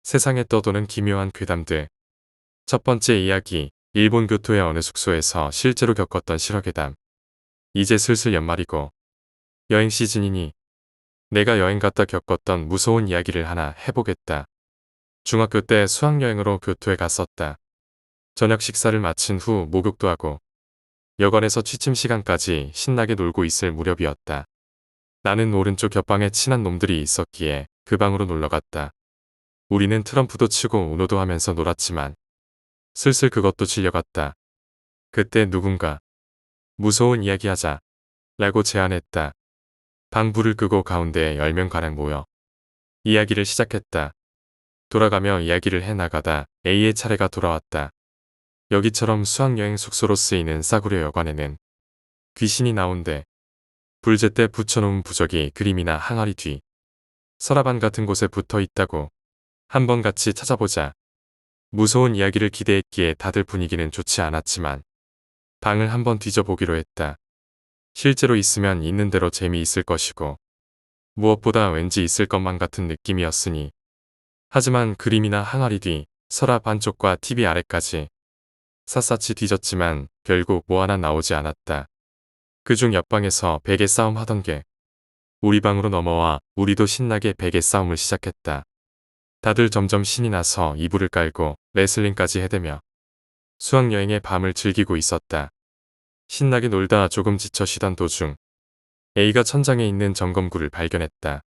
세상에 떠도는 기묘한 괴담들. 첫 번째 이야기, 일본 교토의 어느 숙소에서 실제로 겪었던 실화괴담. 이제 슬슬 연말이고 여행 시즌이니 내가 여행 갔다 겪었던 무서운 이야기를 하나 해보겠다. 중학교 때 수학여행으로 교토에 갔었다. 저녁 식사를 마친 후 목욕도 하고 여관에서 취침 시간까지 신나게 놀고 있을 무렵이었다. 나는 오른쪽 옆방에 친한 놈들이 있었기에 그 방으로 놀러갔다. 우리는 트럼프도 치고 우노도 하면서 놀았지만 슬슬 그것도 질려갔다. 그때 누군가 무서운 이야기하자 라고 제안했다. 방 불을 끄고 가운데에 10명가량 모여 이야기를 시작했다. 돌아가며 이야기를 해나가다 A의 차례가 돌아왔다. 여기처럼 수학여행 숙소로 쓰이는 싸구려 여관에는 귀신이 나온대. 불제때 붙여놓은 부적이 그림이나 항아리 뒤, 서랍안 같은 곳에 붙어 있다고. 한번 같이 찾아보자. 무서운 이야기를 기대했기에 다들 분위기는 좋지 않았지만 방을 한번 뒤져보기로 했다. 실제로 있으면 있는 대로 재미있을 것이고 무엇보다 왠지 있을 것만 같은 느낌이었으니. 하지만 그림이나 항아리 뒤, 서랍 안쪽과 TV 아래까지 샅샅이 뒤졌지만 결국 뭐 하나 나오지 않았다. 그중 옆방에서 베개 싸움 하던 게 우리 방으로 넘어와 우리도 신나게 베개 싸움을 시작했다. 다들 점점 신이 나서 이불을 깔고 레슬링까지 해대며 수학여행의 밤을 즐기고 있었다. 신나게 놀다 조금 지쳐 쉬던 도중 A가 천장에 있는 점검구를 발견했다.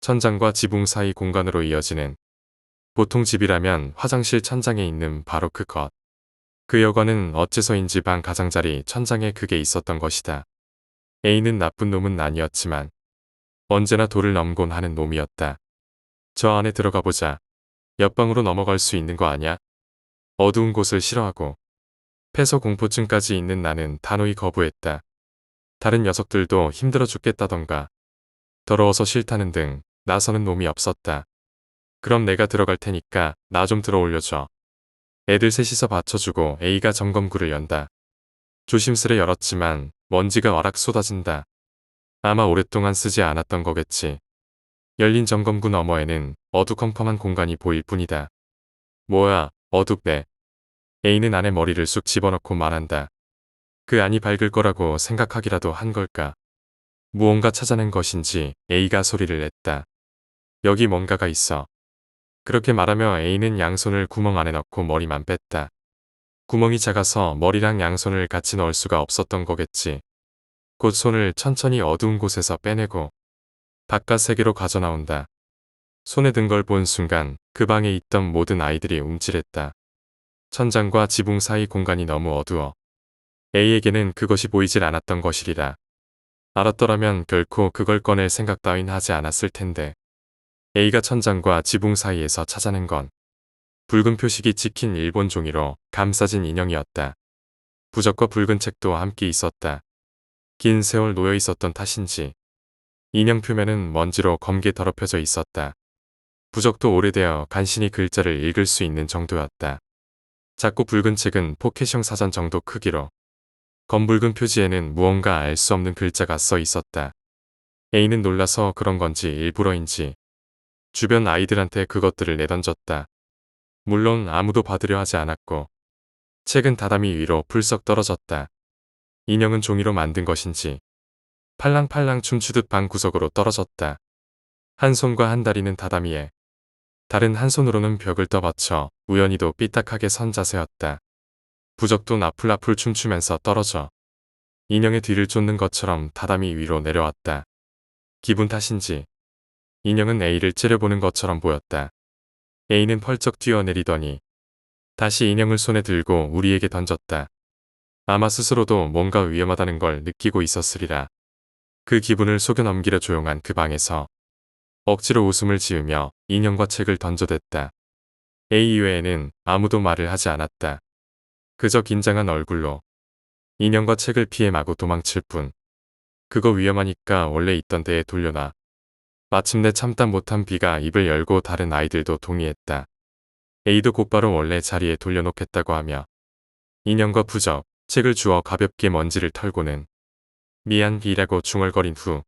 천장과 지붕 사이 공간으로 이어지는, 보통 집이라면 화장실 천장에 있는 바로 그 것. 그 여관은 어째서인지 방 가장자리 천장에 그게 있었던 것이다. A는 나쁜 놈은 아니었지만 언제나 도를 넘곤 하는 놈이었다. 저 안에 들어가 보자. 옆방으로 넘어갈 수 있는 거 아냐? 어두운 곳을 싫어하고 폐서 공포증까지 있는 나는 단호히 거부했다. 다른 녀석들도 힘들어 죽겠다던가 더러워서 싫다는 등 나서는 놈이 없었다. 그럼 내가 들어갈 테니까 나 좀 들어 올려줘. 애들 셋이서 받쳐주고 A가 점검구를 연다. 조심스레 열었지만 먼지가 와락 쏟아진다. 아마 오랫동안 쓰지 않았던 거겠지. 열린 점검구 너머에는 어두컴컴한 공간이 보일 뿐이다. 뭐야, 어둡네. A는 안에 머리를 쑥 집어넣고 말한다. 그 안이 밝을 거라고 생각하기라도 한 걸까. 무언가 찾아낸 것인지 A가 소리를 냈다. 여기 뭔가가 있어. 그렇게 말하며 A는 양손을 구멍 안에 넣고 머리만 뺐다. 구멍이 작아서 머리랑 양손을 같이 넣을 수가 없었던 거겠지. 곧 손을 천천히 어두운 곳에서 빼내고 바깥 세계로 가져나온다. 손에 든 걸 본 순간 그 방에 있던 모든 아이들이 움찔했다. 천장과 지붕 사이 공간이 너무 어두워 A에게는 그것이 보이질 않았던 것이리라. 알았더라면 결코 그걸 꺼낼 생각 따윈 하지 않았을 텐데. A가 천장과 지붕 사이에서 찾아낸 건 붉은 표식이 찍힌 일본 종이로 감싸진 인형이었다. 부적과 붉은 책도 함께 있었다. 긴 세월 놓여 있었던 탓인지 인형 표면은 먼지로 검게 더럽혀져 있었다. 부적도 오래되어 간신히 글자를 읽을 수 있는 정도였다. 작고 붉은 책은 포켓형 사전 정도 크기로 검붉은 표지에는 무언가 알 수 없는 글자가 써 있었다. A는 놀라서 그런 건지 일부러인지 주변 아이들한테 그것들을 내던졌다. 물론 아무도 받으려 하지 않았고 책은 다다미 위로 풀썩 떨어졌다. 인형은 종이로 만든 것인지 팔랑팔랑 춤추듯 방 구석으로 떨어졌다. 한 손과 한 다리는 다다미에 다른 한 손으로는 벽을 떠받쳐 우연히도 삐딱하게 선 자세였다. 부적도 나풀나풀 춤추면서 떨어져 인형의 뒤를 쫓는 것처럼 다다미 위로 내려왔다. 기분 탓인지 인형은 A를 째려보는 것처럼 보였다. A는 펄쩍 뛰어내리더니 다시 인형을 손에 들고 우리에게 던졌다. 아마 스스로도 뭔가 위험하다는 걸 느끼고 있었으리라. 그 기분을 속여 넘기려 조용한 그 방에서 억지로 웃음을 지으며 인형과 책을 던져댔다. A 이외에는 아무도 말을 하지 않았다. 그저 긴장한 얼굴로 인형과 책을 피해 마구 도망칠 뿐. 그거 위험하니까 원래 있던 데에 돌려놔. 마침내 참다 못한 B가 입을 열고 다른 아이들도 동의했다. A도 곧바로 원래 자리에 돌려놓겠다고 하며 인형과 부적, 책을 주워 가볍게 먼지를 털고는 미안 B라고 중얼거린 후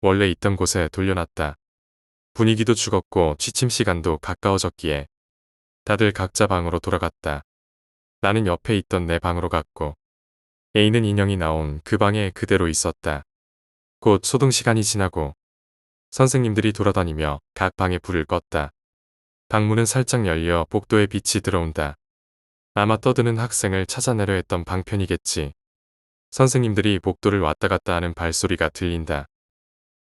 원래 있던 곳에 돌려놨다. 분위기도 죽었고 취침 시간도 가까워졌기에 다들 각자 방으로 돌아갔다. 나는 옆에 있던 내 방으로 갔고 A는 인형이 나온 그 방에 그대로 있었다. 곧 소등 시간이 지나고 선생님들이 돌아다니며 각 방에 불을 껐다. 방문은 살짝 열려 복도에 빛이 들어온다. 아마 떠드는 학생을 찾아내려 했던 방편이겠지. 선생님들이 복도를 왔다 갔다 하는 발소리가 들린다.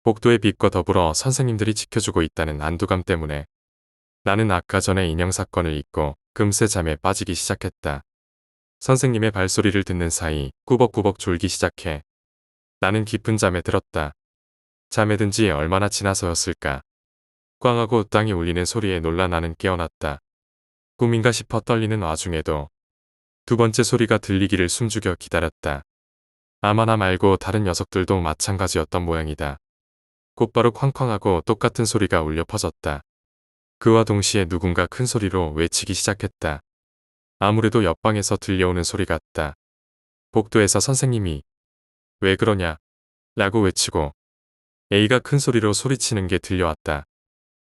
복도의 빛과 더불어 선생님들이 지켜주고 있다는 안도감 때문에 나는 아까 전에 인형 사건을 잊고 금세 잠에 빠지기 시작했다. 선생님의 발소리를 듣는 사이 꾸벅꾸벅 졸기 시작해. 나는 깊은 잠에 들었다. 잠에 든 지 얼마나 지나서였을까. 꽝하고 땅이 울리는 소리에 놀라 나는 깨어났다. 꿈인가 싶어 떨리는 와중에도 두 번째 소리가 들리기를 숨죽여 기다렸다. 아마 나 말고 다른 녀석들도 마찬가지였던 모양이다. 곧바로 쾅쾅하고 똑같은 소리가 울려 퍼졌다. 그와 동시에 누군가 큰 소리로 외치기 시작했다. 아무래도 옆방에서 들려오는 소리 같다. 복도에서 선생님이 "왜 그러냐?" 라고 외치고 A가 큰 소리로 소리치는 게 들려왔다.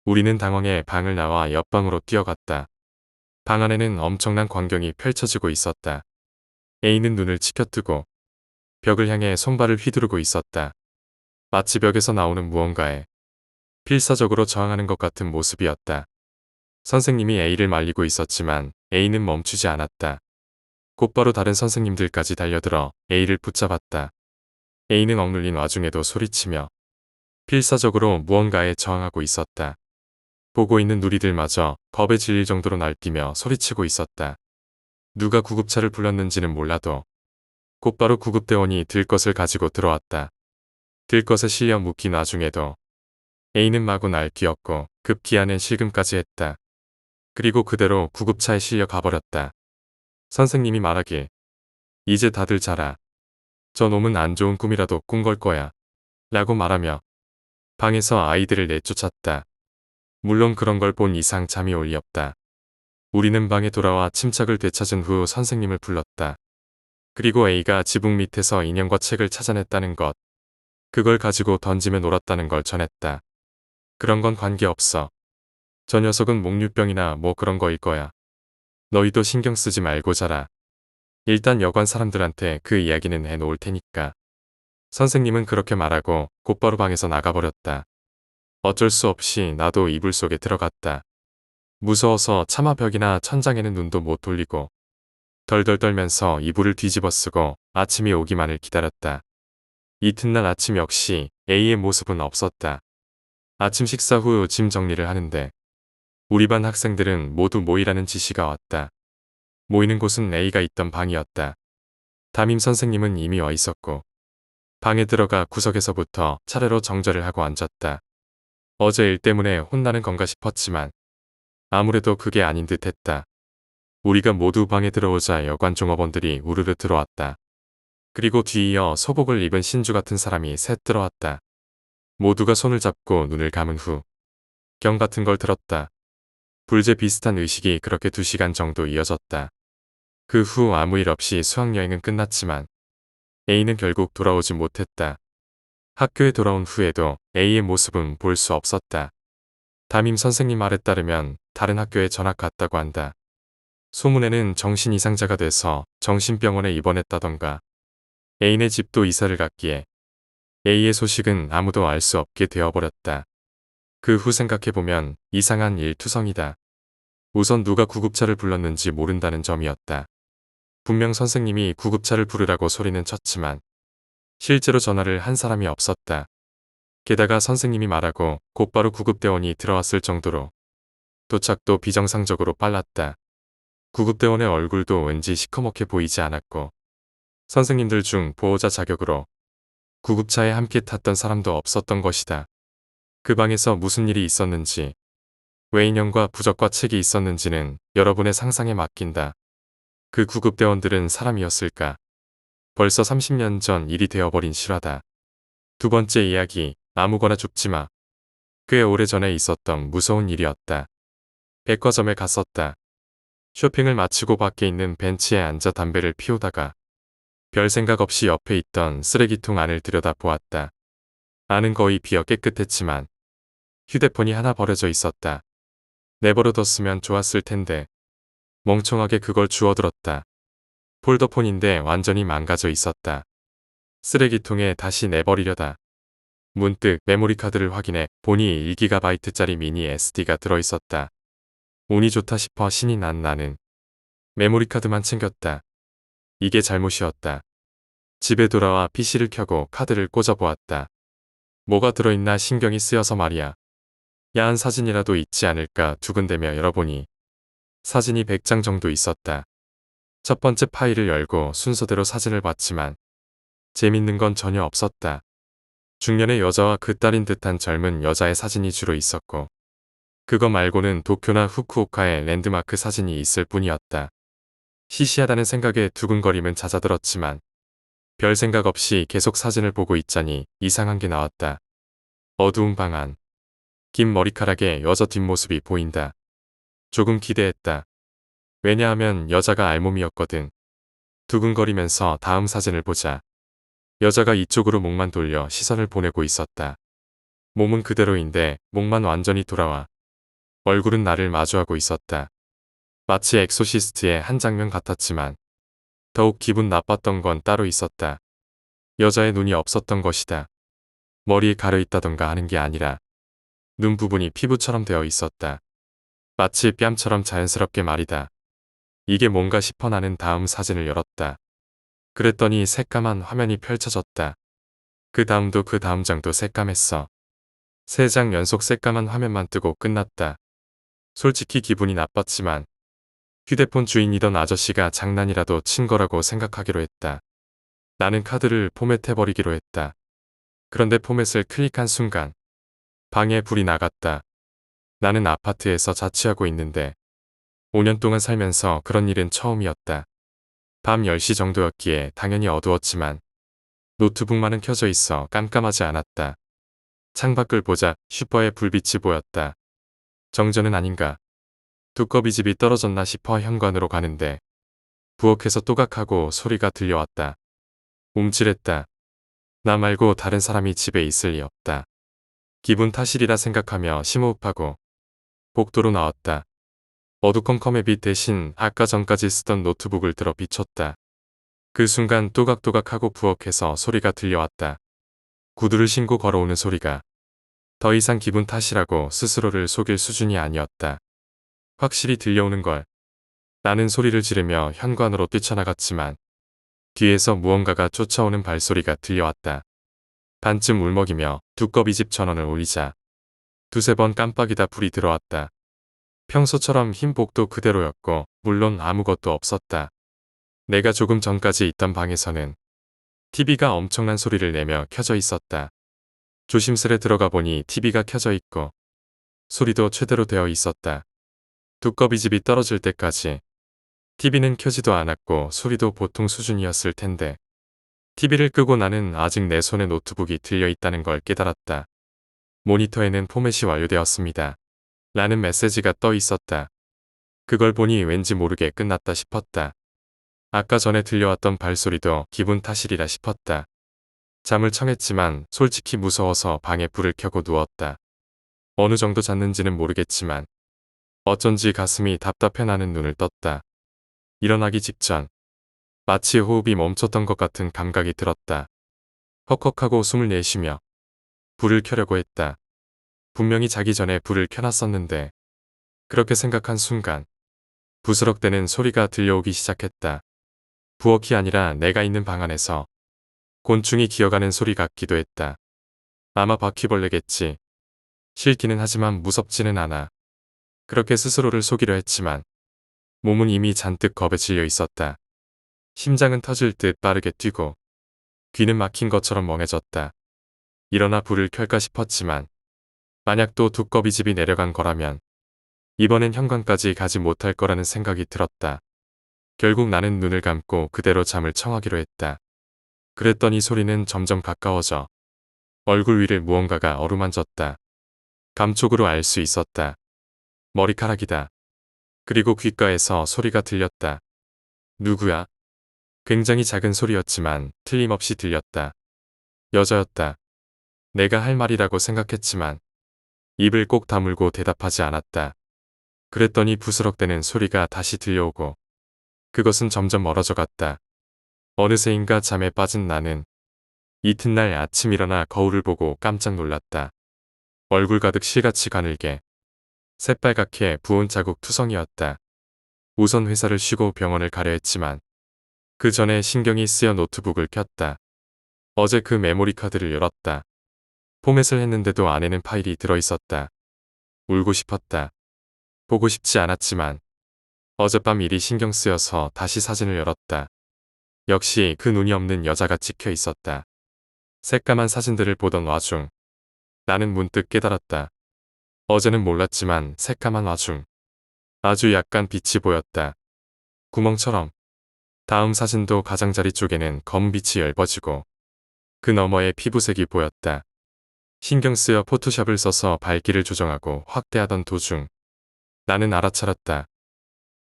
우리는 당황해 방을 나와 옆방으로 뛰어갔다. 방 안에는 엄청난 광경이 펼쳐지고 있었다. A는 눈을 치켜뜨고 벽을 향해 손발을 휘두르고 있었다. 마치 벽에서 나오는 무언가에 필사적으로 저항하는 것 같은 모습이었다. 선생님이 A를 말리고 있었지만 A는 멈추지 않았다. 곧바로 다른 선생님들까지 달려들어 A를 붙잡았다. A는 억눌린 와중에도 소리치며 필사적으로 무언가에 저항하고 있었다. 보고 있는 누리들마저 겁에 질릴 정도로 날뛰며 소리치고 있었다. 누가 구급차를 불렀는지는 몰라도 곧바로 구급대원이 들것을 가지고 들어왔다. 들것에 실려 묶인 와중에도 A는 마구 날뛰었고 급기야는 실금까지 했다. 그리고 그대로 구급차에 실려 가버렸다. 선생님이 말하길 "이제 다들 자라. 저 놈은 안 좋은 꿈이라도 꾼 걸 거야." 라고 말하며 방에서 아이들을 내쫓았다. 물론 그런 걸 본 이상 잠이 올 리 없다. 우리는 방에 돌아와 침착을 되찾은 후 선생님을 불렀다. 그리고 A가 지붕 밑에서 인형과 책을 찾아냈다는 것, 그걸 가지고 던지며 놀았다는 걸 전했다. "그런 건 관계없어. 저 녀석은 목류병이나 뭐 그런 거일 거야. 너희도 신경 쓰지 말고 자라. 일단 여관 사람들한테 그 이야기는 해놓을 테니까." 선생님은 그렇게 말하고 곧바로 방에서 나가버렸다. 어쩔 수 없이 나도 이불 속에 들어갔다. 무서워서 차마 벽이나 천장에는 눈도 못 돌리고 덜덜 떨면서 이불을 뒤집어 쓰고 아침이 오기만을 기다렸다. 이튿날 아침 역시 A의 모습은 없었다. 아침 식사 후 짐 정리를 하는데 우리 반 학생들은 모두 모이라는 지시가 왔다. 모이는 곳은 A가 있던 방이었다. 담임 선생님은 이미 와 있었고 방에 들어가 구석에서부터 차례로 정절을 하고 앉았다. 어제 일 때문에 혼나는 건가 싶었지만 아무래도 그게 아닌 듯 했다. 우리가 모두 방에 들어오자 여관 종업원들이 우르르 들어왔다. 그리고 뒤이어 소복을 입은 신주 같은 사람이 셋 들어왔다. 모두가 손을 잡고 눈을 감은 후 경 같은 걸 들었다. 불제 비슷한 의식이 그렇게 2시간 정도 이어졌다. 그 후 아무 일 없이 수학여행은 끝났지만 A는 결국 돌아오지 못했다. 학교에 돌아온 후에도 A의 모습은 볼 수 없었다. 담임 선생님 말에 따르면 다른 학교에 전학 갔다고 한다. 소문에는 정신 이상자가 돼서 정신병원에 입원했다던가 A네 집도 이사를 갔기에 A의 소식은 아무도 알 수 없게 되어버렸다. 그 후 생각해보면 이상한 일투성이다. 우선 누가 구급차를 불렀는지 모른다는 점이었다. 분명 선생님이 구급차를 부르라고 소리는 쳤지만 실제로 전화를 한 사람이 없었다. 게다가 선생님이 말하고 곧바로 구급대원이 들어왔을 정도로 도착도 비정상적으로 빨랐다. 구급대원의 얼굴도 왠지 시커멓게 보이지 않았고 선생님들 중 보호자 자격으로 구급차에 함께 탔던 사람도 없었던 것이다. 그 방에서 무슨 일이 있었는지, 왜 인형과 부적과 책이 있었는지는 여러분의 상상에 맡긴다. 그 구급대원들은 사람이었을까? 벌써 30년 전 일이 되어버린 실화다. 두 번째 이야기, 아무거나 죽지 마. 꽤 오래전에 있었던 무서운 일이었다. 백화점에 갔었다. 쇼핑을 마치고 밖에 있는 벤치에 앉아 담배를 피우다가 별 생각 없이 옆에 있던 쓰레기통 안을 들여다보았다. 안은 거의 비어 깨끗했지만 휴대폰이 하나 버려져 있었다. 내버려뒀으면 좋았을 텐데. 멍청하게 그걸 주워들었다. 폴더폰인데 완전히 망가져 있었다. 쓰레기통에 다시 내버리려다. 문득 메모리 카드를 확인해 보니 1GB짜리 미니 SD가 들어있었다. 운이 좋다 싶어 신이 난 나는 메모리 카드만 챙겼다. 이게 잘못이었다. 집에 돌아와 PC를 켜고 카드를 꽂아보았다. 뭐가 들어있나 신경이 쓰여서 말이야. 야한 사진이라도 있지 않을까 두근대며 열어보니 사진이 100장 정도 있었다. 첫 번째 파일을 열고 순서대로 사진을 봤지만 재밌는 건 전혀 없었다. 중년의 여자와 그 딸인 듯한 젊은 여자의 사진이 주로 있었고 그거 말고는 도쿄나 후쿠오카의 랜드마크 사진이 있을 뿐이었다. 시시하다는 생각에 두근거림은 잦아들었지만 별 생각 없이 계속 사진을 보고 있자니 이상한 게 나왔다. 어두운 방 안. 긴 머리카락에 여자 뒷모습이 보인다. 조금 기대했다. 왜냐하면 여자가 알몸이었거든. 두근거리면서 다음 사진을 보자. 여자가 이쪽으로 목만 돌려 시선을 보내고 있었다. 몸은 그대로인데 목만 완전히 돌아와. 얼굴은 나를 마주하고 있었다. 마치 엑소시스트의 한 장면 같았지만 더욱 기분 나빴던 건 따로 있었다. 여자의 눈이 없었던 것이다. 머리에 가려있다던가 하는 게 아니라 눈 부분이 피부처럼 되어 있었다. 마치 뺨처럼 자연스럽게 말이다. 이게 뭔가 싶어 나는 다음 사진을 열었다. 그랬더니 새까만 화면이 펼쳐졌다. 그 다음도 그 다음 장도 새까맸어. 3장 연속 새까만 화면만 뜨고 끝났다. 솔직히 기분이 나빴지만 휴대폰 주인이던 아저씨가 장난이라도 친 거라고 생각하기로 했다. 나는 카드를 포맷해버리기로 했다. 그런데 포맷을 클릭한 순간 방에 불이 나갔다. 나는 아파트에서 자취하고 있는데 5년 동안 살면서 그런 일은 처음이었다. 밤 10시 정도였기에 당연히 어두웠지만 노트북만은 켜져 있어 깜깜하지 않았다. 창밖을 보자 슈퍼에 불빛이 보였다. 정전은 아닌가. 두꺼비 집이 떨어졌나 싶어 현관으로 가는데 부엌에서 또각하고 소리가 들려왔다. 움찔했다. 나 말고 다른 사람이 집에 있을 리 없다. 기분 탓이리라 생각하며 심호흡하고 복도로 나왔다. 어두컴컴의 빛 대신 아까 전까지 쓰던 노트북을 들어 비췄다. 그 순간 또각또각하고 부엌에서 소리가 들려왔다. 구두를 신고 걸어오는 소리가. 더 이상 기분 탓이라고 스스로를 속일 수준이 아니었다. 확실히 들려오는 걸. 나는 소리를 지르며 현관으로 뛰쳐나갔지만 뒤에서 무언가가 쫓아오는 발소리가 들려왔다. 반쯤 울먹이며 두꺼비 집 전원을 올리자 2~3번 깜빡이다 불이 들어왔다. 평소처럼 흰 복도 그대로였고 물론 아무것도 없었다. 내가 조금 전까지 있던 방에서는 TV가 엄청난 소리를 내며 켜져 있었다. 조심스레 들어가 보니 TV가 켜져 있고 소리도 최대로 되어 있었다. 두꺼비 집이 떨어질 때까지 TV는 켜지도 않았고 소리도 보통 수준이었을 텐데 TV를 끄고 나는 아직 내 손에 노트북이 들려 있다는 걸 깨달았다. 모니터에는 포맷이 완료되었습니다. 라는 메시지가 떠 있었다. 그걸 보니 왠지 모르게 끝났다 싶었다. 아까 전에 들려왔던 발소리도 기분 탓이리라 싶었다. 잠을 청했지만 솔직히 무서워서 방에 불을 켜고 누웠다. 어느 정도 잤는지는 모르겠지만 어쩐지 가슴이 답답해 나는 눈을 떴다. 일어나기 직전 마치 호흡이 멈췄던 것 같은 감각이 들었다. 헉헉하고 숨을 내쉬며 불을 켜려고 했다. 분명히 자기 전에 불을 켜놨었는데 그렇게 생각한 순간 부스럭대는 소리가 들려오기 시작했다. 부엌이 아니라 내가 있는 방 안에서 곤충이 기어가는 소리 같기도 했다. 아마 바퀴벌레겠지. 싫기는 하지만 무섭지는 않아. 그렇게 스스로를 속이려 했지만 몸은 이미 잔뜩 겁에 질려 있었다. 심장은 터질 듯 빠르게 뛰고 귀는 막힌 것처럼 멍해졌다. 일어나 불을 켤까 싶었지만 만약 또 두꺼비 집이 내려간 거라면 이번엔 현관까지 가지 못할 거라는 생각이 들었다. 결국 나는 눈을 감고 그대로 잠을 청하기로 했다. 그랬더니 소리는 점점 가까워져 얼굴 위를 무언가가 어루만졌다. 감촉으로 알 수 있었다. 머리카락이다. 그리고 귓가에서 소리가 들렸다. 누구야? 굉장히 작은 소리였지만 틀림없이 들렸다. 여자였다. 내가 할 말이라고 생각했지만 입을 꼭 다물고 대답하지 않았다. 그랬더니 부스럭대는 소리가 다시 들려오고 그것은 점점 멀어져 갔다. 어느새인가 잠에 빠진 나는 이튿날 아침 일어나 거울을 보고 깜짝 놀랐다. 얼굴 가득 실같이 가늘게 새빨갛게 부은 자국 투성이었다. 우선 회사를 쉬고 병원을 가려 했지만 그 전에 신경이 쓰여 노트북을 켰다. 어제 그 메모리 카드를 열었다. 포맷을 했는데도 안에는 파일이 들어있었다. 울고 싶었다. 보고 싶지 않았지만 어젯밤 일이 신경 쓰여서 다시 사진을 열었다. 역시 그 눈이 없는 여자가 찍혀 있었다. 새까만 사진들을 보던 와중 나는 문득 깨달았다. 어제는 몰랐지만 새까만 와중 아주 약간 빛이 보였다. 구멍처럼. 다음 사진도 가장자리 쪽에는 검은 빛이 엷어지고 그 너머에 피부색이 보였다. 신경 쓰여 포토샵을 써서 밝기를 조정하고 확대하던 도중 나는 알아차렸다.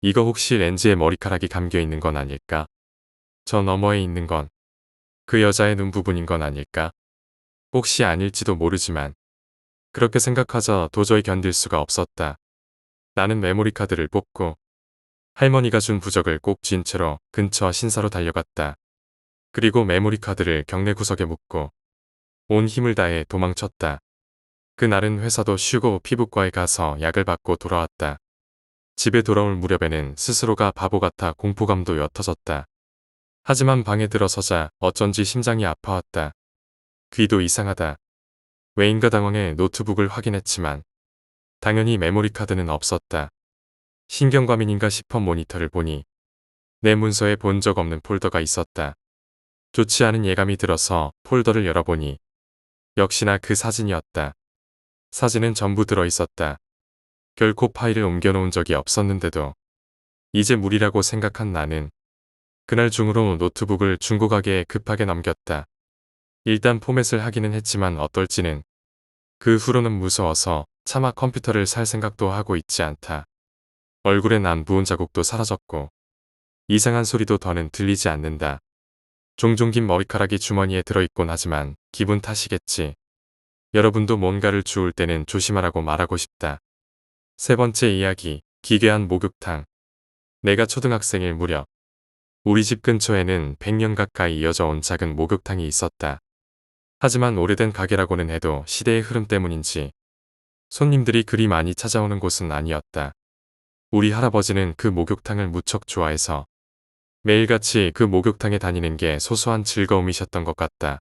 이거 혹시 렌즈에 머리카락이 감겨 있는 건 아닐까? 저 너머에 있는 건 그 여자의 눈 부분인 건 아닐까? 혹시 아닐지도 모르지만 그렇게 생각하자 도저히 견딜 수가 없었다. 나는 메모리 카드를 뽑고 할머니가 준 부적을 꼭 쥔 채로 근처 신사로 달려갔다. 그리고 메모리 카드를 경내 구석에 묻고 온 힘을 다해 도망쳤다. 그날은 회사도 쉬고 피부과에 가서 약을 받고 돌아왔다. 집에 돌아올 무렵에는 스스로가 바보 같아 공포감도 옅어졌다. 하지만 방에 들어서자 어쩐지 심장이 아파왔다. 귀도 이상하다. 왜인가 당황해 노트북을 확인했지만 당연히 메모리 카드는 없었다. 신경과민인가 싶어 모니터를 보니 내 문서에 본 적 없는 폴더가 있었다. 좋지 않은 예감이 들어서 폴더를 열어보니 역시나 그 사진이었다. 사진은 전부 들어있었다. 결코 파일을 옮겨놓은 적이 없었는데도 이제 무리라고 생각한 나는 그날 중으로 노트북을 중고가게에 급하게 넘겼다. 일단 포맷을 하기는 했지만 어떨지는 그 후로는 무서워서 차마 컴퓨터를 살 생각도 하고 있지 않다. 얼굴에 난 부은 자국도 사라졌고 이상한 소리도 더는 들리지 않는다. 종종 긴 머리카락이 주머니에 들어있곤 하지만 기분 탓이겠지. 여러분도 뭔가를 주울 때는 조심하라고 말하고 싶다. 세 번째 이야기, 기괴한 목욕탕. 내가 초등학생일 무렵 우리 집 근처에는 100년 가까이 이어져 온 작은 목욕탕이 있었다. 하지만 오래된 가게라고는 해도 시대의 흐름 때문인지 손님들이 그리 많이 찾아오는 곳은 아니었다. 우리 할아버지는 그 목욕탕을 무척 좋아해서 매일같이 그 목욕탕에 다니는 게 소소한 즐거움이셨던 것 같다.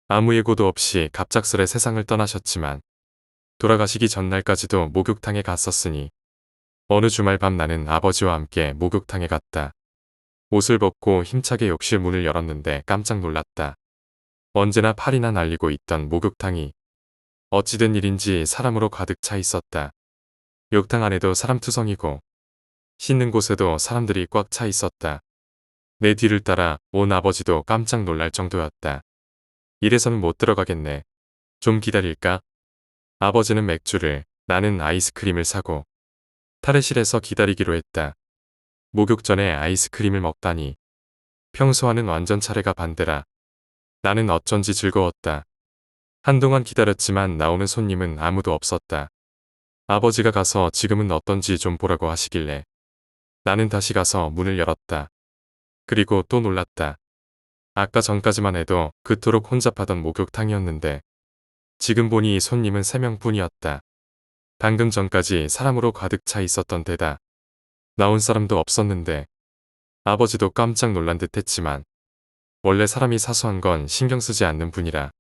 아무 예고도 없이 갑작스레 세상을 떠나셨지만 돌아가시기 전날까지도 목욕탕에 갔었으니 어느 주말 밤 나는 아버지와 함께 목욕탕에 갔다. 옷을 벗고 힘차게 욕실 문을 열었는데 깜짝 놀랐다. 언제나 팔이나 날리고 있던 목욕탕이 어찌된 일인지 사람으로 가득 차 있었다. 욕탕 안에도 사람투성이고 씻는 곳에도 사람들이 꽉 차 있었다. 내 뒤를 따라 온 아버지도 깜짝 놀랄 정도였다. 이래서는 못 들어가겠네. 좀 기다릴까? 아버지는 맥주를, 나는 아이스크림을 사고 탈의실에서 기다리기로 했다. 목욕 전에 아이스크림을 먹다니 평소와는 완전 차례가 반대라. 나는 어쩐지 즐거웠다. 한동안 기다렸지만 나오는 손님은 아무도 없었다. 아버지가 가서 지금은 어떤지 좀 보라고 하시길래 나는 다시 가서 문을 열었다. 그리고 또 놀랐다. 아까 전까지만 해도 그토록 혼잡하던 목욕탕이었는데 지금 보니 손님은 3명뿐이었다. 방금 전까지 사람으로 가득 차 있었던 데다 나온 사람도 없었는데 아버지도 깜짝 놀란 듯 했지만 원래 사람이 사소한 건 신경 쓰지 않는 분이라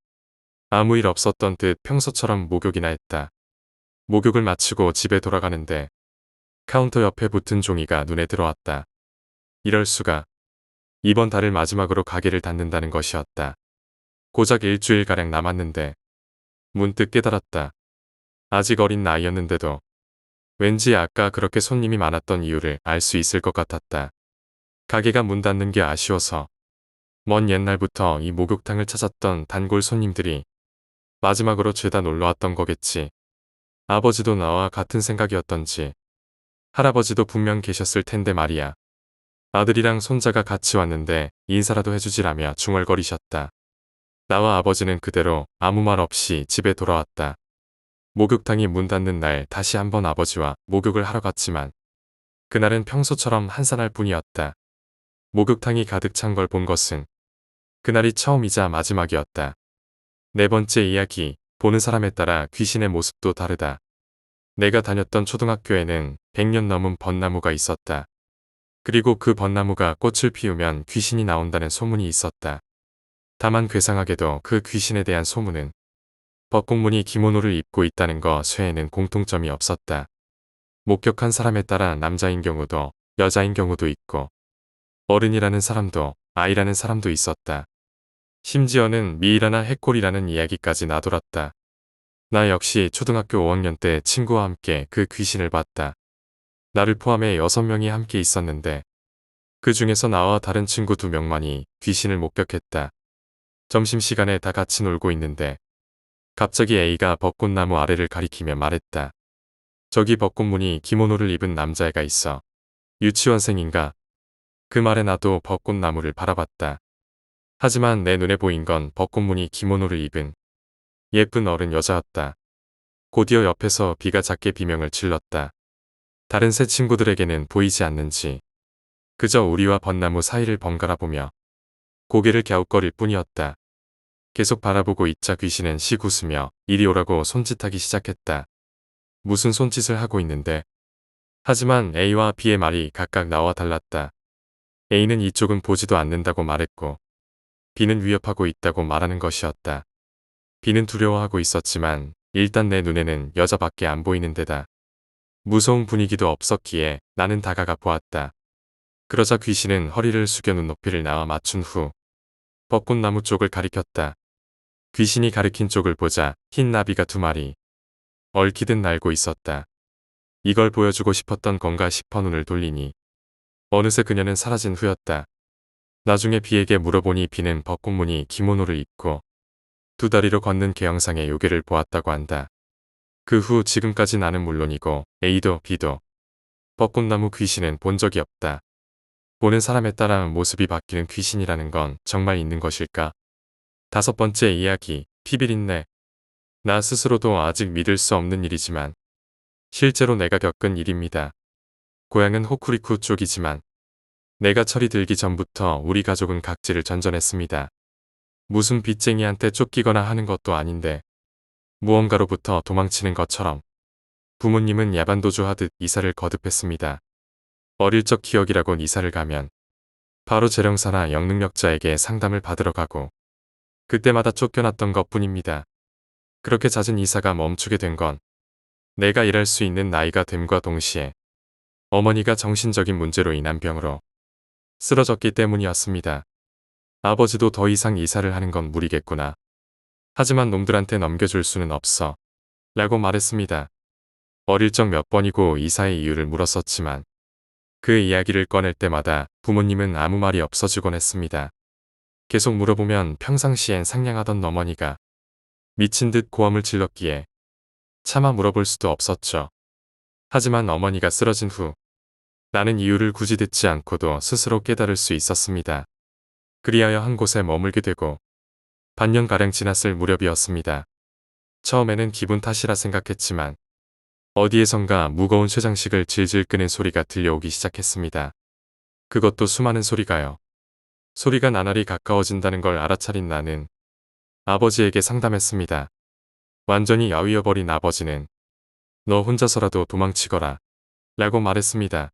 아무 일 없었던 듯 평소처럼 목욕이나 했다. 목욕을 마치고 집에 돌아가는데 카운터 옆에 붙은 종이가 눈에 들어왔다. 이럴 수가. 이번 달을 마지막으로 가게를 닫는다는 것이었다. 고작 일주일가량 남았는데 문득 깨달았다. 아직 어린 나이였는데도 왠지 아까 그렇게 손님이 많았던 이유를 알 수 있을 것 같았다. 가게가 문 닫는 게 아쉬워서 먼 옛날부터 이 목욕탕을 찾았던 단골 손님들이 마지막으로 죄다 놀러왔던 거겠지. 아버지도 나와 같은 생각이었던지 할아버지도 분명 계셨을 텐데 말이야. 아들이랑 손자가 같이 왔는데 인사라도 해주지라며 중얼거리셨다. 나와 아버지는 그대로 아무 말 없이 집에 돌아왔다. 목욕탕이 문 닫는 날 다시 한번 아버지와 목욕을 하러 갔지만 그날은 평소처럼 한산할 뿐이었다. 목욕탕이 가득 찬 걸 본 것은 그날이 처음이자 마지막이었다. 네 번째 이야기, 보는 사람에 따라 귀신의 모습도 다르다. 내가 다녔던 초등학교에는 100년 넘은 벚나무가 있었다. 그리고 그 벚나무가 꽃을 피우면 귀신이 나온다는 소문이 있었다. 다만 괴상하게도 그 귀신에 대한 소문은 벚꽃무늬 기모노를 입고 있다는 것외에는 공통점이 없었다. 목격한 사람에 따라 남자인 경우도 여자인 경우도 있고 어른이라는 사람도 아이라는 사람도 있었다. 심지어는 미이라나 해골이라는 이야기까지 나돌았다. 나 역시 초등학교 5학년 때 친구와 함께 그 귀신을 봤다. 나를 포함해 6명이 함께 있었는데 그 중에서 나와 다른 친구 2명만이 귀신을 목격했다. 점심시간에 다 같이 놀고 있는데 갑자기 A가 벚꽃나무 아래를 가리키며 말했다. 저기 벚꽃무늬 기모노를 입은 남자애가 있어. 유치원생인가? 그 말에 나도 벚꽃나무를 바라봤다. 하지만 내 눈에 보인 건 벚꽃무늬 기모노를 입은 예쁜 어른 여자였다. 곧이어 옆에서 B가 작게 비명을 질렀다. 다른 세 친구들에게는 보이지 않는지 그저 우리와 벚나무 사이를 번갈아 보며 고개를 갸웃거릴 뿐이었다. 계속 바라보고 있자 귀신은 씩 웃으며 이리 오라고 손짓하기 시작했다. 무슨 손짓을 하고 있는데? 하지만 A와 B의 말이 각각 나와 달랐다. A는 이쪽은 보지도 않는다고 말했고 B는 위협하고 있다고 말하는 것이었다. B는 두려워하고 있었지만 일단 내 눈에는 여자밖에 안 보이는 데다 무서운 분위기도 없었기에 나는 다가가 보았다. 그러자 귀신은 허리를 숙여 눈높이를 나와 맞춘 후 벚꽃나무 쪽을 가리켰다. 귀신이 가리킨 쪽을 보자 흰 나비가 2마리 얽히듯 날고 있었다. 이걸 보여주고 싶었던 건가 싶어 눈을 돌리니 어느새 그녀는 사라진 후였다. 나중에 B에게 물어보니 B는 벚꽃무늬 기모노를 입고 2다리로 걷는 개영상의 요괴를 보았다고 한다. 그 후 지금까지 나는 물론이고 A도 B도 벚꽃나무 귀신은 본 적이 없다. 보는 사람에 따라 모습이 바뀌는 귀신이라는 건 정말 있는 것일까? 5번째 이야기, 피비린내. 나 스스로도 아직 믿을 수 없는 일이지만 실제로 내가 겪은 일입니다. 고향은 호쿠리쿠 쪽이지만 내가 철이 들기 전부터 우리 가족은 각지를 전전했습니다. 무슨 빚쟁이한테 쫓기거나 하는 것도 아닌데 무언가로부터 도망치는 것처럼 부모님은 야반도주 하듯 이사를 거듭했습니다. 어릴 적 기억이라곤 이사를 가면 바로 재령사나 영능력자에게 상담을 받으러 가고 그때마다 쫓겨났던 것뿐입니다. 그렇게 잦은 이사가 멈추게 된 건 내가 일할 수 있는 나이가 됨과 동시에 어머니가 정신적인 문제로 인한 병으로 쓰러졌기 때문이었습니다. 아버지도 더 이상 이사를 하는 건 무리겠구나. 하지만 놈들한테 넘겨줄 수는 없어. 라고 말했습니다. 어릴 적 몇 번이고 이사의 이유를 물었었지만 그 이야기를 꺼낼 때마다 부모님은 아무 말이 없어지곤 했습니다. 계속 물어보면 평상시엔 상냥하던 어머니가 미친 듯 고함을 질렀기에 차마 물어볼 수도 없었죠. 하지만 어머니가 쓰러진 후 나는 이유를 굳이 듣지 않고도 스스로 깨달을 수 있었습니다. 그리하여 한 곳에 머물게 되고 반년가량 지났을 무렵이었습니다. 처음에는 기분 탓이라 생각했지만 어디에선가 무거운 쇠장식을 질질 끄는 소리가 들려오기 시작했습니다. 그것도 수많은 소리가요. 소리가 나날이 가까워진다는 걸 알아차린 나는 아버지에게 상담했습니다. 완전히 야위어버린 아버지는 너 혼자서라도 도망치거라 라고 말했습니다.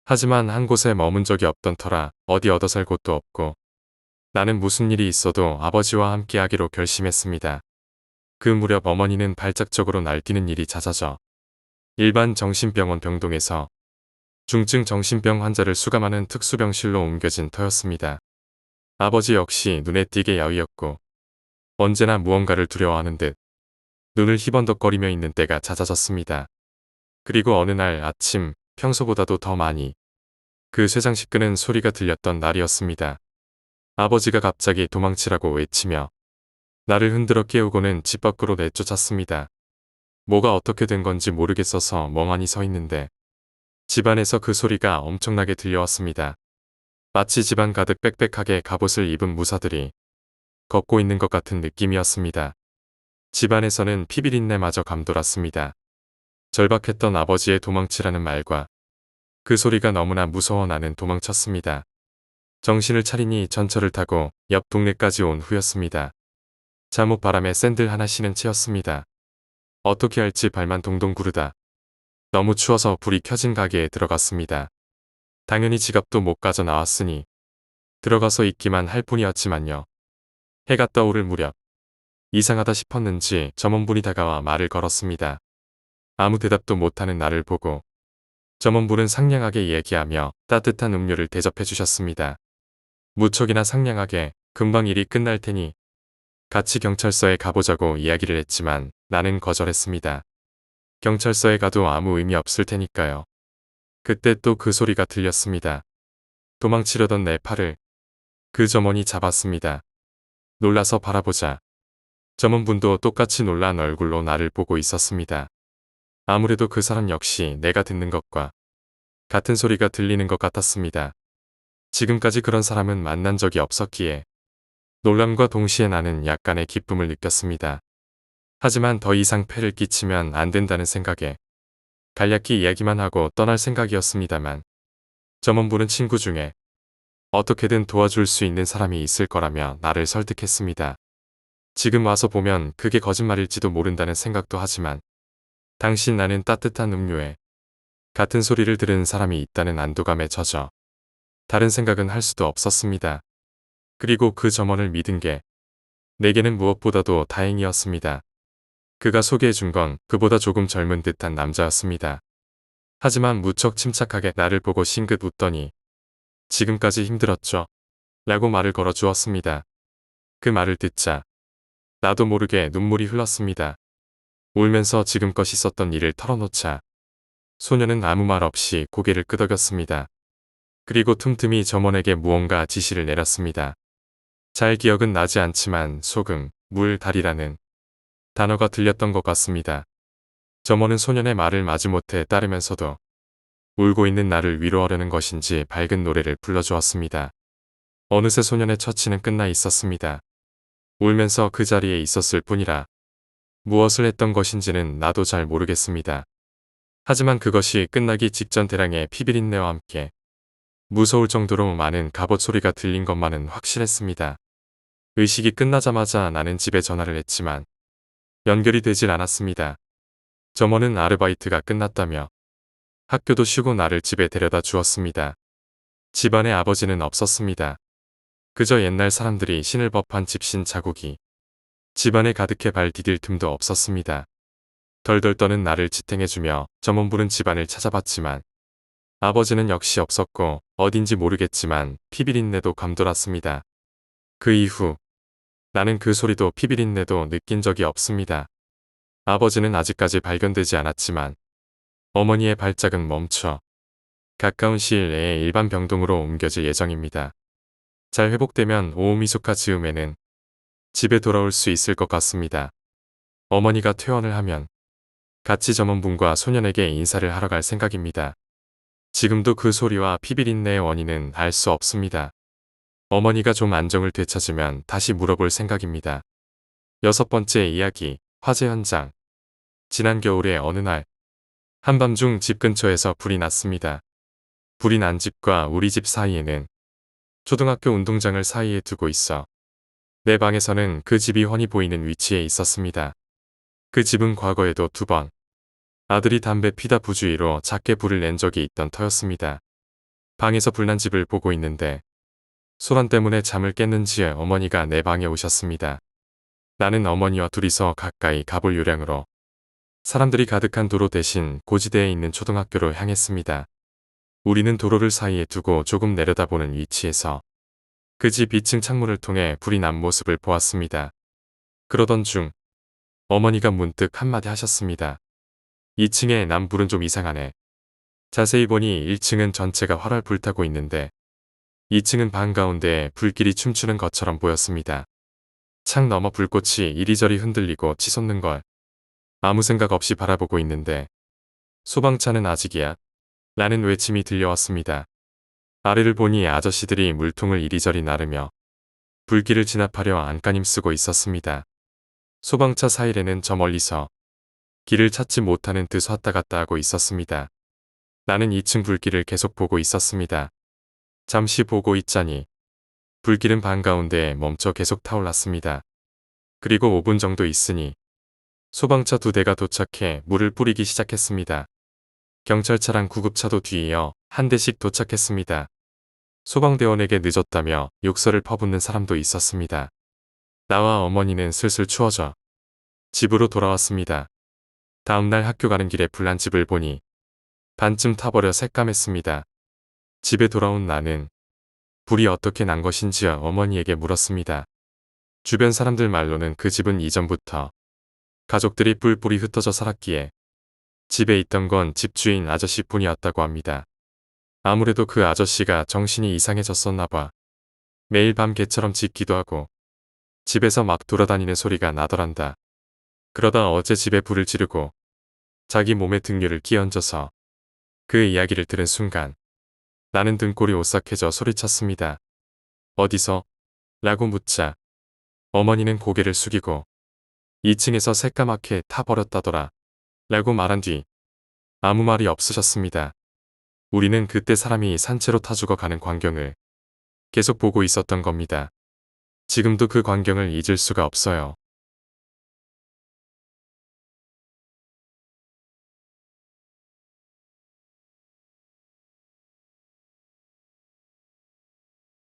하지만 한 곳에 머문 적이 없던 터라 어디 얻어살 곳도 없고 나는 무슨 일이 있어도 아버지와 함께 하기로 결심했습니다. 그 무렵 어머니는 발작적으로 날뛰는 일이 잦아져 일반 정신병원 병동에서 중증 정신병 환자를 수감하는 특수병실로 옮겨진 터였습니다. 아버지 역시 눈에 띄게 야위었고 언제나 무언가를 두려워하는 듯 눈을 희번덕거리며 있는 때가 잦아졌습니다. 그리고 어느 날 아침 평소보다도 더 많이 그 쇠장식 끄는 소리가 들렸던 날이었습니다. 아버지가 갑자기 도망치라고 외치며 나를 흔들어 깨우고는 집 밖으로 내쫓았습니다. 뭐가 어떻게 된 건지 모르겠어서 멍하니 서 있는데 집안에서 그 소리가 엄청나게 들려왔습니다. 마치 집안 가득 빽빽하게 갑옷을 입은 무사들이 걷고 있는 것 같은 느낌이었습니다. 집안에서는 피비린내마저 감돌았습니다. 절박했던 아버지의 도망치라는 말과 그 소리가 너무나 무서워 나는 도망쳤습니다. 정신을 차리니 전철을 타고 옆 동네까지 온 후였습니다. 잠옷 바람에 샌들 하나 신은 채였습니다. 어떻게 할지 발만 동동 구르다 너무 추워서 불이 켜진 가게에 들어갔습니다. 당연히 지갑도 못 가져 나왔으니 들어가서 있기만 할 뿐이었지만요. 해가 떠오를 무렵 이상하다 싶었는지 점원분이 다가와 말을 걸었습니다. 아무 대답도 못하는 나를 보고 점원분은 상냥하게 얘기하며 따뜻한 음료를 대접해 주셨습니다. 무척이나 상냥하게 금방 일이 끝날 테니 같이 경찰서에 가보자고 이야기를 했지만 나는 거절했습니다. 경찰서에 가도 아무 의미 없을 테니까요. 그때 또 그 소리가 들렸습니다. 도망치려던 내 팔을 그 점원이 잡았습니다. 놀라서 바라보자 점원분도 똑같이 놀란 얼굴로 나를 보고 있었습니다. 아무래도 그 사람 역시 내가 듣는 것과 같은 소리가 들리는 것 같았습니다. 지금까지 그런 사람은 만난 적이 없었기에 놀람과 동시에 나는 약간의 기쁨을 느꼈습니다. 하지만 더 이상 폐를 끼치면 안 된다는 생각에 간략히 이야기만 하고 떠날 생각이었습니다만 점원분은 친구 중에 어떻게든 도와줄 수 있는 사람이 있을 거라며 나를 설득했습니다. 지금 와서 보면 그게 거짓말일지도 모른다는 생각도 하지만 당신 나는 따뜻한 음료에 같은 소리를 들은 사람이 있다는 안도감에 젖어 다른 생각은 할 수도 없었습니다. 그리고 그 점원을 믿은 게 내게는 무엇보다도 다행이었습니다. 그가 소개해준 건 그보다 조금 젊은 듯한 남자였습니다. 하지만 무척 침착하게 나를 보고 싱긋 웃더니 지금까지 힘들었죠? 라고 말을 걸어 주었습니다. 그 말을 듣자 나도 모르게 눈물이 흘렀습니다. 울면서 지금껏 있었던 일을 털어놓자 소녀는 아무 말 없이 고개를 끄덕였습니다. 그리고 틈틈이 점원에게 무언가 지시를 내렸습니다. 잘 기억은 나지 않지만 소금, 물, 달이라는 단어가 들렸던 것 같습니다. 점원은 소년의 말을 마지못해 따르면서도 울고 있는 나를 위로하려는 것인지 밝은 노래를 불러주었습니다. 어느새 소년의 처치는 끝나 있었습니다. 울면서 그 자리에 있었을 뿐이라 무엇을 했던 것인지는 나도 잘 모르겠습니다. 하지만 그것이 끝나기 직전 대량의 피비린내와 함께 무서울 정도로 많은 갑옷 소리가 들린 것만은 확실했습니다. 의식이 끝나자마자 나는 집에 전화를 했지만 연결이 되질 않았습니다. 점원은 아르바이트가 끝났다며 학교도 쉬고 나를 집에 데려다 주었습니다. 집안에 아버지는 없었습니다. 그저 옛날 사람들이 신을 법한 집신 자국이 집안에 가득해 발 디딜 틈도 없었습니다. 덜덜 떠는 나를 지탱해주며 점원부는 집안을 찾아봤지만 아버지는 역시 없었고 어딘지 모르겠지만 피비린내도 감돌았습니다. 그 이후 나는 그 소리도 피비린내도 느낀 적이 없습니다. 아버지는 아직까지 발견되지 않았지만 어머니의 발작은 멈춰 가까운 시일 내에 일반 병동으로 옮겨질 예정입니다. 잘 회복되면 오미숙하 즈음에는 집에 돌아올 수 있을 것 같습니다. 어머니가 퇴원을 하면 같이 점원분과 소년에게 인사를 하러 갈 생각입니다. 지금도 그 소리와 피비린내의 원인은 알 수 없습니다. 어머니가 좀 안정을 되찾으면 다시 물어볼 생각입니다. 6번째 이야기, 화재 현장. 지난 겨울의 어느 날 한밤중 집 근처에서 불이 났습니다. 불이 난 집과 우리 집 사이에는 초등학교 운동장을 사이에 두고 있어 내 방에서는 그 집이 훤히 보이는 위치에 있었습니다. 그 집은 과거에도 2번 아들이 담배 피다 부주의로 작게 불을 낸 적이 있던 터였습니다. 방에서 불난 집을 보고 있는데 소란 때문에 잠을 깼는지 어머니가 내 방에 오셨습니다. 나는 어머니와 둘이서 가까이 가볼 요량으로 사람들이 가득한 도로 대신 고지대에 있는 초등학교로 향했습니다. 우리는 도로를 사이에 두고 조금 내려다보는 위치에서 그 집 2층 창문을 통해 불이 난 모습을 보았습니다. 그러던 중 어머니가 문득 한마디 하셨습니다. 2층에 난 불은 좀 이상하네. 자세히 보니 1층은 전체가 활활 불타고 있는데 2층은 방 가운데에 불길이 춤추는 것처럼 보였습니다. 창 너머 불꽃이 이리저리 흔들리고 치솟는 걸 아무 생각 없이 바라보고 있는데 소방차는 아직이야? 라는 외침이 들려왔습니다. 아래를 보니 아저씨들이 물통을 이리저리 나르며 불길을 진압하려 안간힘 쓰고 있었습니다. 소방차 사이렌은 저 멀리서 길을 찾지 못하는 듯 왔다 갔다 하고 있었습니다. 나는 2층 불길을 계속 보고 있었습니다. 잠시 보고 있자니 불길은 방 가운데에 멈춰 계속 타올랐습니다. 그리고 5분 정도 있으니 소방차 2대가 도착해 물을 뿌리기 시작했습니다. 경찰차랑 구급차도 뒤이어 한 대씩 도착했습니다. 소방대원에게 늦었다며 욕설을 퍼붓는 사람도 있었습니다. 나와 어머니는 슬슬 추워져 집으로 돌아왔습니다. 다음날 학교 가는 길에 불난 집을 보니 반쯤 타버려 새까맸습니다. 집에 돌아온 나는 불이 어떻게 난 것인지 어머니에게 물었습니다. 주변 사람들 말로는 그 집은 이전부터 가족들이 뿔뿔이 흩어져 살았기에 집에 있던 건 집주인 아저씨뿐이었다고 합니다. 아무래도 그 아저씨가 정신이 이상해졌었나 봐. 매일 밤 개처럼 짖기도 하고 집에서 막 돌아다니는 소리가 나더란다. 그러다 어제 집에 불을 지르고 자기 몸에 등유를 끼얹어서 그 이야기를 들은 순간 나는 등골이 오싹해져 소리쳤습니다. 어디서? 라고 묻자 어머니는 고개를 숙이고 2층에서 새까맣게 타버렸다더라 라고 말한 뒤 아무 말이 없으셨습니다. 우리는 그때 사람이 산채로 타 죽어가는 광경을 계속 보고 있었던 겁니다. 지금도 그 광경을 잊을 수가 없어요.